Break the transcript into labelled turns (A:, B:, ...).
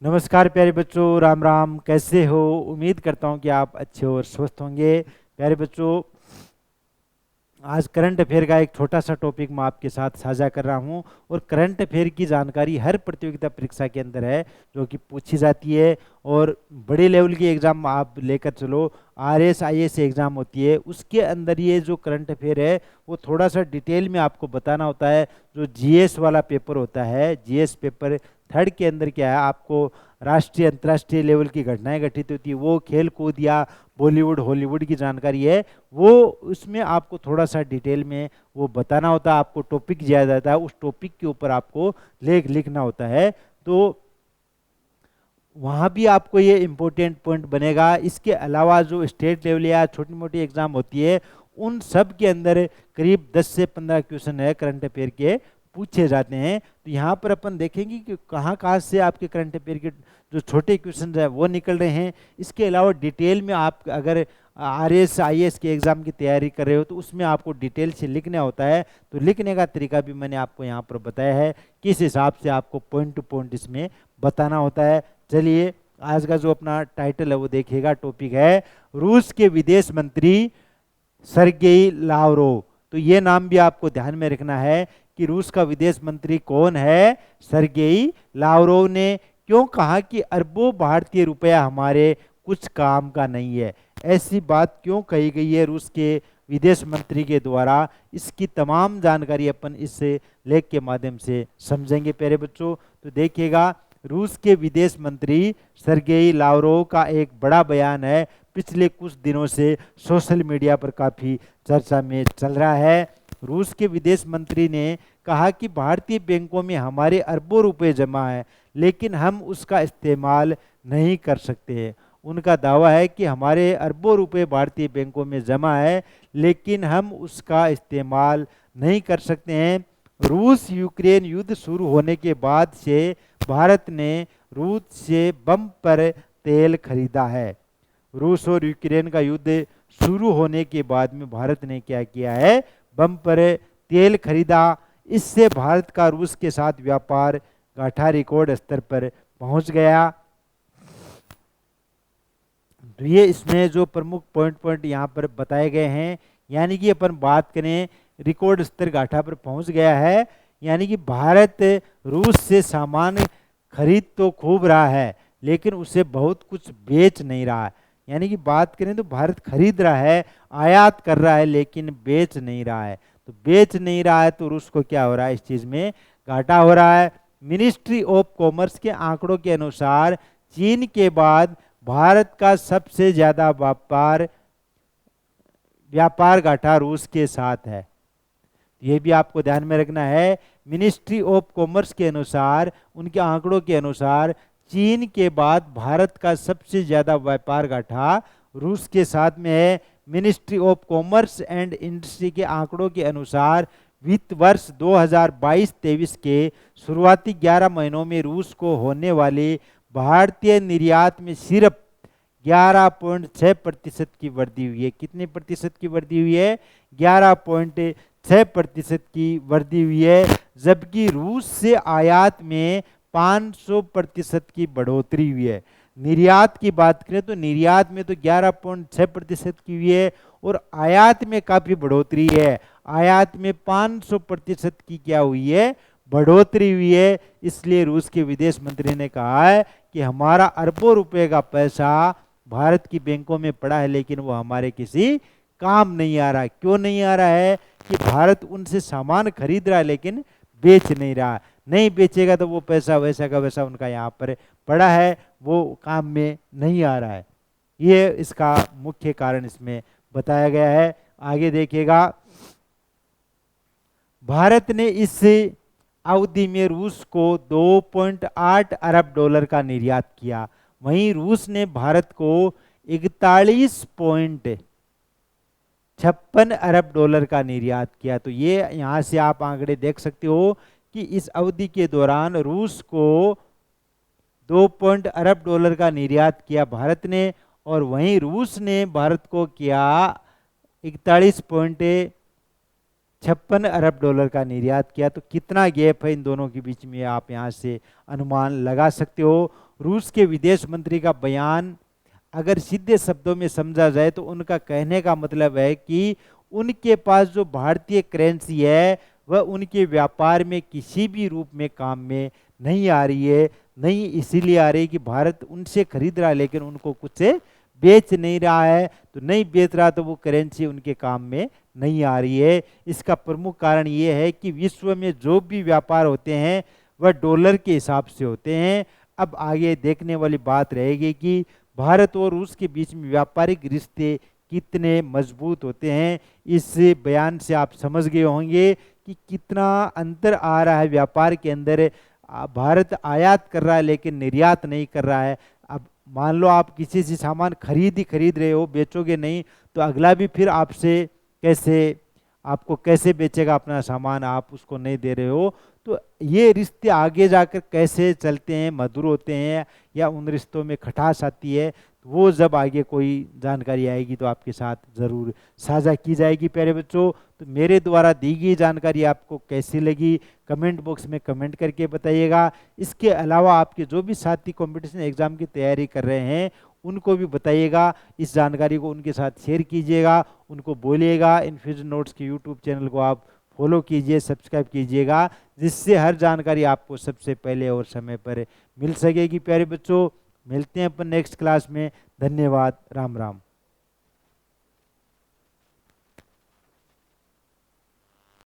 A: नमस्कार प्यारे बच्चों, राम राम। कैसे हो? उम्मीद करता हूँ कि आप अच्छे और स्वस्थ होंगे। प्यारे बच्चों, आज करंट अफेयर का एक छोटा सा टॉपिक मैं आपके साथ साझा कर रहा हूँ। और करंट अफेयर की जानकारी हर प्रतियोगिता परीक्षा के अंदर है जो कि पूछी जाती है। और बड़े लेवल की एग्जाम आप लेकर चलो, आरएस आईएएस एग्जाम होती है, उसके अंदर ये जो करंट अफेयर है वो थोड़ा सा डिटेल में आपको बताना होता है। जो जीएस वाला पेपर होता है, जीएस पेपर थर्ड के अंदर क्या है, आपको राष्ट्रीय अंतर्राष्ट्रीय लेवल की घटनाएं घटित होती है, वो खेल कूद या बॉलीवुड हॉलीवुड की जानकारी है, वो उसमें आपको थोड़ा सा डिटेल में वो बताना होता है। आपको टॉपिक दिया जाता है, उस टॉपिक के ऊपर आपको लेख लिखना होता है। तो वहाँ भी आपको ये इम्पोर्टेंट पॉइंट बनेगा। इसके अलावा जो स्टेट लेवल या छोटी मोटी एग्जाम होती है, उन सब के अंदर करीब 10 से 15 क्वेश्चन है करंट अफेयर के पूछे जाते हैं। तो यहाँ पर अपन देखेंगे कि कहाँ कहाँ से आपके करंट अफेयर के जो छोटे क्वेश्चन है वो निकल रहे हैं। इसके अलावा डिटेल में आप अगर आरएस आईएएस के एग्जाम की तैयारी कर रहे हो तो उसमें आपको डिटेल से लिखना होता है। तो लिखने का तरीका भी मैंने आपको यहाँ पर बताया है, किस हिसाब से आपको पॉइंट टू पॉइंट इसमें बताना होता है। चलिए, आज का जो अपना टाइटल है वो देखिएगा। टॉपिक है रूस के विदेश मंत्री सरगेई लावरोव। तो ये नाम भी आपको ध्यान में रखना है कि रूस का विदेश मंत्री कौन है। सरगेई लावरोव ने क्यों कहा कि अरबों भारतीय रुपया हमारे कुछ काम का नहीं है? ऐसी बात क्यों कही गई है रूस के विदेश मंत्री के द्वारा? इसकी तमाम जानकारी अपन इस लेख के माध्यम से समझेंगे प्यारे बच्चों। तो देखिएगा, रूस के विदेश मंत्री सरगेई लावरोव का एक बड़ा बयान है, पिछले कुछ दिनों से सोशल मीडिया पर काफ़ी चर्चा में चल रहा है। रूस के विदेश मंत्री ने कहा कि भारतीय बैंकों में हमारे अरबों रुपए जमा है, लेकिन हम उसका इस्तेमाल नहीं कर सकते हैं। उनका दावा है कि हमारे अरबों रुपए भारतीय बैंकों में जमा है, लेकिन हम उसका इस्तेमाल नहीं कर सकते हैं। रूस यूक्रेन युद्ध शुरू होने के बाद से भारत ने रूस से बम पर तेल खरीदा है। रूस और यूक्रेन का युद्ध शुरू होने के बाद में भारत ने क्या किया है? बम पर तेल खरीदा। इससे भारत का रूस के साथ व्यापार गाठा रिकॉर्ड स्तर पर पहुंच गया। तो ये इसमें जो प्रमुख पॉइंट यहाँ पर बताए गए हैं, यानी कि अपन बात करें रिकॉर्ड स्तर गाठा पर पहुंच गया है, यानी कि भारत रूस से सामान खरीद तो खूब रहा है लेकिन उसे बहुत कुछ बेच नहीं रहा है। यानी कि बात करें तो भारत खरीद रहा है, आयात कर रहा है, लेकिन बेच नहीं रहा है। तो बेच नहीं रहा है तो रूस को क्या हो रहा है? इस चीज में घाटा हो रहा है। मिनिस्ट्री ऑफ कॉमर्स के आंकड़ों के अनुसार चीन के बाद भारत का सबसे ज्यादा व्यापार घाटा रूस के साथ है। ये भी आपको ध्यान में रखना है। मिनिस्ट्री ऑफ कॉमर्स के अनुसार, उनके आंकड़ों के अनुसार चीन के बाद भारत का सबसे ज्यादा व्यापार घाटा रूस के साथ में है। Ministry of commerce and industry के आंकड़ों के अनुसार वित्त वर्ष 2022-23 के शुरुआती 11 महीनों में रूस को होने वाली भारतीय निर्यात में सिर्फ 11.6% की वृद्धि हुई है। कितने प्रतिशत की वृद्धि हुई है? 11.6% की वृद्धि हुई है। जबकि रूस से आयात में 500% की बढ़ोतरी हुई है। निर्यात की बात करें तो निर्यात में तो 11.6% की हुई है और आयात में काफी बढ़ोतरी है। आयात में 500% की क्या हुई है? बढ़ोतरी हुई है। इसलिए रूस के विदेश मंत्री ने कहा है कि हमारा अरबों रुपए का पैसा भारत की बैंकों में पड़ा है, लेकिन वो हमारे किसी काम नहीं आ रहा है। क्यों नहीं आ रहा है? कि भारत उनसे सामान खरीद रहा है लेकिन बेच नहीं रहा। नहीं बेचेगा तो वो पैसा वैसा का वैसा उनका यहाँ पर पड़ा है, वो काम में नहीं आ रहा है। ये इसका मुख्य कारण इसमें बताया गया है। आगे देखिएगा, भारत ने इस अवधि में रूस को 2.8 अरब डॉलर का निर्यात किया। वहीं रूस ने भारत को 41.56 अरब डॉलर का निर्यात किया। तो ये यहाँ से आप आंकड़े देख सकते हो कि इस अवधि के दौरान रूस को 2 अरब डॉलर का निर्यात किया भारत ने, और वहीं रूस ने भारत को किया 41.56 अरब डॉलर का निर्यात किया। तो कितना गैप है इन दोनों के बीच में, आप यहाँ से अनुमान लगा सकते हो। रूस के विदेश मंत्री का बयान अगर सीधे शब्दों में समझा जाए तो उनका कहने का मतलब है कि उनके पास जो भारतीय करेंसी है वह उनके व्यापार में किसी भी रूप में काम में नहीं आ रही है। नहीं इसीलिए आ रही है कि भारत उनसे खरीद रहा है लेकिन उनको कुछ से बेच नहीं रहा है, तो नहीं बेच रहा तो वो करेंसी उनके काम में नहीं आ रही है। इसका प्रमुख कारण ये है कि विश्व में जो भी व्यापार होते हैं वह डॉलर के हिसाब से होते हैं। अब आगे देखने वाली बात रहेगी कि भारत और रूस के बीच में व्यापारिक रिश्ते कितने मजबूत होते हैं। इस बयान से आप समझ गए होंगे कि कितना अंतर आ रहा है व्यापार के अंदर। भारत आयात कर रहा है लेकिन निर्यात नहीं कर रहा है। अब मान लो आप किसी से सामान खरीद रहे हो, बेचोगे नहीं तो अगला भी फिर आपसे कैसे, आपको कैसे बेचेगा अपना सामान, आप उसको नहीं दे रहे हो। तो ये रिश्ते आगे जाकर कैसे चलते हैं, मधुर होते हैं या उन रिश्तों में खटास आती है, तो वो जब आगे कोई जानकारी आएगी तो आपके साथ ज़रूर साझा की जाएगी। प्यारे बच्चों, तो मेरे द्वारा दी गई जानकारी आपको कैसी लगी कमेंट बॉक्स में कमेंट करके बताइएगा। इसके अलावा आपके जो भी साथी कंपटीशन एग्ज़ाम की तैयारी कर रहे हैं उनको भी बताइएगा, इस जानकारी को उनके साथ शेयर कीजिएगा, उनको बोलिएगा इन्फ्यूजन नोट्स के यूट्यूब चैनल को आप फॉलो कीजिए, सब्सक्राइब कीजिएगा, जिससे हर जानकारी आपको सबसे पहले और समय पर मिल सकेगी। प्यारे बच्चों, मिलते हैं अपन नेक्स्ट क्लास में। धन्यवाद। राम राम।